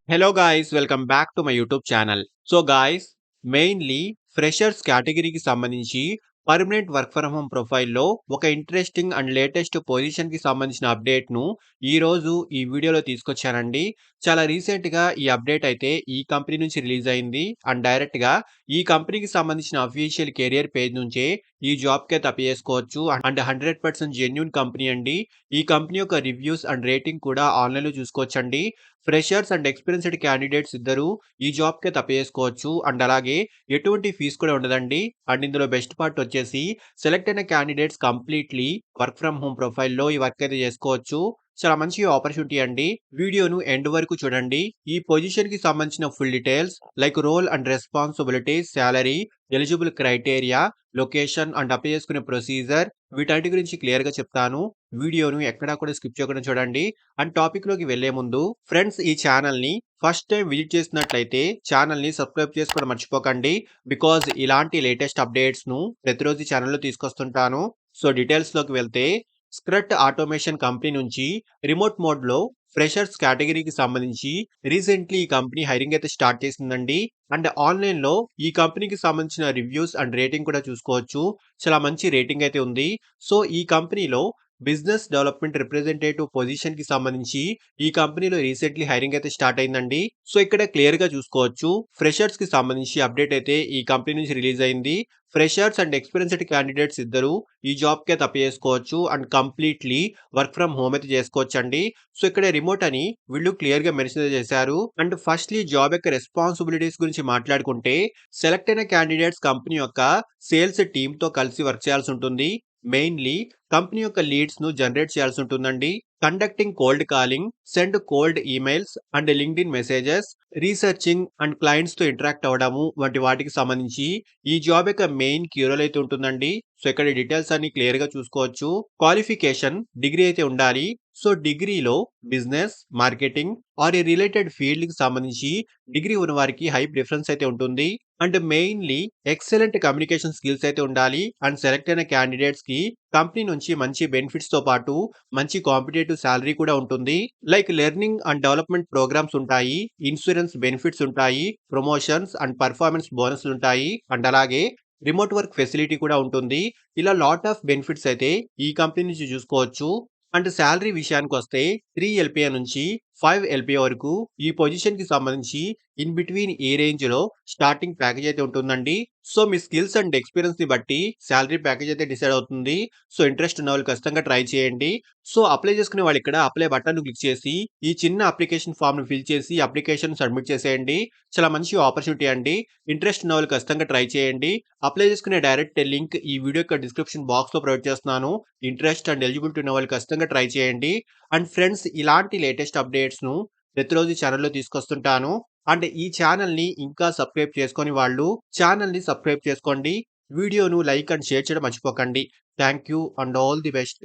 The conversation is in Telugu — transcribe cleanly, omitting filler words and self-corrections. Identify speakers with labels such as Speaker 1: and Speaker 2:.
Speaker 1: Hello guys, welcome back to my YouTube channel. So guys, mainly freshers కేటగిరీకి సంబంధించి పర్మనెంట్ వర్క్ ఫ్రమ్ హోమ్ ప్రొఫైల్‌లో ఒక ఇంట్రెస్టింగ్ అండ్ లేటెస్ట్ పొజిషన్‌కి సంబంధించిన అప్డేట్‌ను ఈరోజు ఈ వీడియోలో తీసుకొచ్చానండి. చాలా రీసెంట్‌గా ఈ అప్డేట్ అయితే ఈ కంపెనీ నుంచి రిలీజ్ అయింది. అండ్ డైరెక్ట్‌గా ఈ కంపెనీకి సంబంధించిన అఫీషియల్ కెరియర్ పేజ్ నుంచే ఈ జాబ్‌కైతే అప్లై చేసుకోవచ్చు. అండ్ 100% జెన్యూన్ కంపెనీ అండి. ఈ కంపెనీ యొక్క రివ్యూస్ అండ్ రేటింగ్ కూడా ఆన్‌లైన్‌లో చూసుకోవచ్చండి. ఫ్రెషర్స్ అండ్ ఎక్స్‌పీరియన్స్‌డ్ క్యాండిడేట్స్ ఇద్దరూ ఈ జాబ్‌కైతే అప్లై చేసుకోవచ్చు. అండ్ అలాగే ఎటువంటి ఫీస్ కూడా ఉండదండి. అండ్ ఇందులో బెస్ట్ పార్ట్ వచ్చేసి సెలెక్ట్ అయిన candidates completely work from home ప్రొఫైల్‌లో ఈ వర్క్ అయితే చేసుకోవచ్చు. చాలా మంచి ఆపర్చునిటీ అండి. వీడియోను ఎండ్ వరకు చూడండి. ఈ పొజిషన్‌కి సంబంధించిన full details like role and responsibilities, salary, eligible criteria, location and apply చేసుకునే ప్రొసీజర్ వీటన్నిటి గురించి క్లియర్‌గా చెప్తాను. వీడియోను ఎక్కడా కూడా స్కిప్ చేయకుండా చూడండి. అండ్ టాపిక్‌లోకి వెళ్ళే ముందు ఫ్రెండ్స్, ఈ ఛానల్‌ని ఫస్ట్ టైం విజిట్ చేసినట్లయితే ఛానల్‌ని సబ్స్క్రైబ్ చేసుకోవడం మర్చిపోకండి. బికాజ్ ఇలాంటి లేటెస్ట్ అప్డేట్స్‌ను ప్రతిరోజు ఈ ఛానల్‌లో తీసుకొస్తుంటాను. సో డీటెయిల్స్‌లోకి వెళ్తే స్క్రట్ ఆటోమేషన్ కంపెనీ నుంచి రిమోట్ మోడ్‌లో ఫ్రెషర్స్ కేటగిరీకి సంబంధించి రీసెంట్‌లీ ఈ కంపెనీ హైరింగ్ అయితే స్టార్ట్ చేసిందండి. అండ్ ఆన్‌లైన్‌లో ఈ కంపెనీకి సంబంధించిన రివ్యూస్ అండ్ రేటింగ్ కూడా చూసుకోవచ్చు. చాలా మంచి రేటింగ్ అయితే ఉంది. సో ఈ కంపెనీలో బిజినెస్ డెవలప్‌మెంట్ రిప్రజెంటేటివ్ పొజిషన్‌కి సంబంధించి ఈ కంపెనీలో రీసెంట్‌లీ హైరింగ్ అయితే స్టార్ట్ అయిందండి. సో ఇక్కడ క్లియర్‌గా చూసుకోవచ్చు. ఫ్రెషర్స్‌కి సంబంధించి అప్డేట్ అయితే ఈ కంపెనీ నుంచి రిలీజ్ అయింది. ఫ్రెషర్స్ అండ్ ఎక్స్‌పీరియన్స్‌డ్ క్యాండిడేట్స్ ఇద్దరూ ఈ జాబ్‌కి అయితే అప్లై చేసుకోవచ్చు. And completely work from home అయితే చేసుకోవచ్చండి. సో ఇక్కడ రిమోట్ అని వీళ్ళు క్లియర్‌గా మెన్షన్ చేశారు. అండ్ ఫస్ట్‌లీ జాబ్ యొక్క రెస్పాన్సిబిలిటీస్ గురించి మాట్లాడుకుంటే సెలెక్ట్ అయిన క్యాండిడేట్స్ కంపెనీ యొక్క సేల్స్ టీమ్‌తో కలిసి వర్క్ చేయాల్సి ఉంటుంది. మెయిన్‌లీ కంపెనీ యొక్క లీడ్స్‌ను జనరేట్ చేయాల్సి ఉంటుందండి. Conducting cold calling, send cold emails and LinkedIn messages, researching and క్లయింట్స్‌తో ఇంటరాక్ట్ అవ్వడము వంటి వాటికి సంబంధించి ఈ జాబ్ యొక్క మెయిన్ కీ రోల్ అయితే ఉంటుందండి. సో ఇక్కడ డీటెయిల్స్ అన్ని క్లియర్‌గా చూసుకోవచ్చు. క్వాలిఫికేషన్ డిగ్రీ అయితే ఉండాలి. సో డిగ్రీలో business, marketing or a related ఫీల్డ్‌కి సంబంధించి డిగ్రీ ఉన్న వారికి హై ప్రిఫరెన్స్ అయితే ఉంటుంది. And mainly excellent communication skills అయితే ఉండాలి. అండ్ సెలెక్ట్ అయిన క్యాండిడేట్స్‌కి కంపెనీ నుంచి మంచి బెనిఫిట్స్‌తో పాటు మంచి కాంపిటీటివ్ సాలరీ కూడా ఉంటుంది. Like learning and development programs ఉంటాయి. ఇన్స్యూరెన్స్ బెనిఫిట్స్ ఉంటాయి. ప్రమోషన్స్ అండ్ పెర్ఫార్మన్స్ బోనస్‌లు ఉంటాయి. అండ్ అలాగే రిమోట్ వర్క్ ఫెసిలిటీ కూడా ఉంటుంది. ఇలా లాట్ ఆఫ్ బెనిఫిట్స్ అయితే ఈ కంపెనీ నుంచి చూసుకోవచ్చు. అండ్ సాలరీ విషయానికొస్తే 3 ఎల్‌పిఏ నుంచి 5 ఎల్‌పిఏ వరకు ఈ పొజిషన్‌కి సంబంధించి ఇన్ బిట్వీన్ ఈ రేంజ్‌లో స్టార్టింగ్ ప్యాకేజ్ అయితే ఉంటుందండి. సో మీ స్కిల్స్ అండ్ ఎక్స్‌పీరియన్స్‌ని బట్టి సాలరీ ప్యాకేజ్ అయితే డిసైడ్ అవుతుంది. సో ఇంట్రెస్ట్ ఉన్నవాళ్ళు ఖచ్చితంగా ట్రై చేయండి. సో అప్లై చేసుకునే వాళ్ళు ఇక్కడ అప్లై బటన్‌ను క్లిక్ చేసి ఈ చిన్న అప్లికేషన్ ఫార్మ్‌ని ఫిల్ చేసి అప్లికేషన్ సబ్మిట్ చేసేయండి. చాలా మంచి ఆపర్చునిటీ అండి. ఇంట్రెస్ట్ ఉన్నవాళ్ళు ఖచ్చితంగా ట్రై చేయండి. అప్లై చేసుకునే డైరెక్ట్ లింక్ ఈ వీడియో యొక్క డిస్క్రిప్షన్ బాక్స్‌లో ప్రొవైడ్ చేస్తున్నాను. ఇంట్రెస్ట్ అండ్ ఎలిజిబిలిటీ ఉన్న వాళ్ళు ఖచ్చితంగా ట్రై చేయండి. అండ్ ఫ్రెండ్స్, ఇలాంటి లేటెస్ట్ అప్డేట్స్‌ను ప్రతిరోజు ఈ ఛానెల్‌లో తీసుకొస్తుంటాను. అండ్ ఈ ఛానెల్‌ని ఇంకా సబ్స్క్రైబ్ చేసుకోని వాళ్ళు ఛానెల్‌ని సబ్స్క్రైబ్ చేసుకోండి. వీడియోను లైక్ అండ్ షేర్ చేయడం మర్చిపోకండి. Thank you and all the best.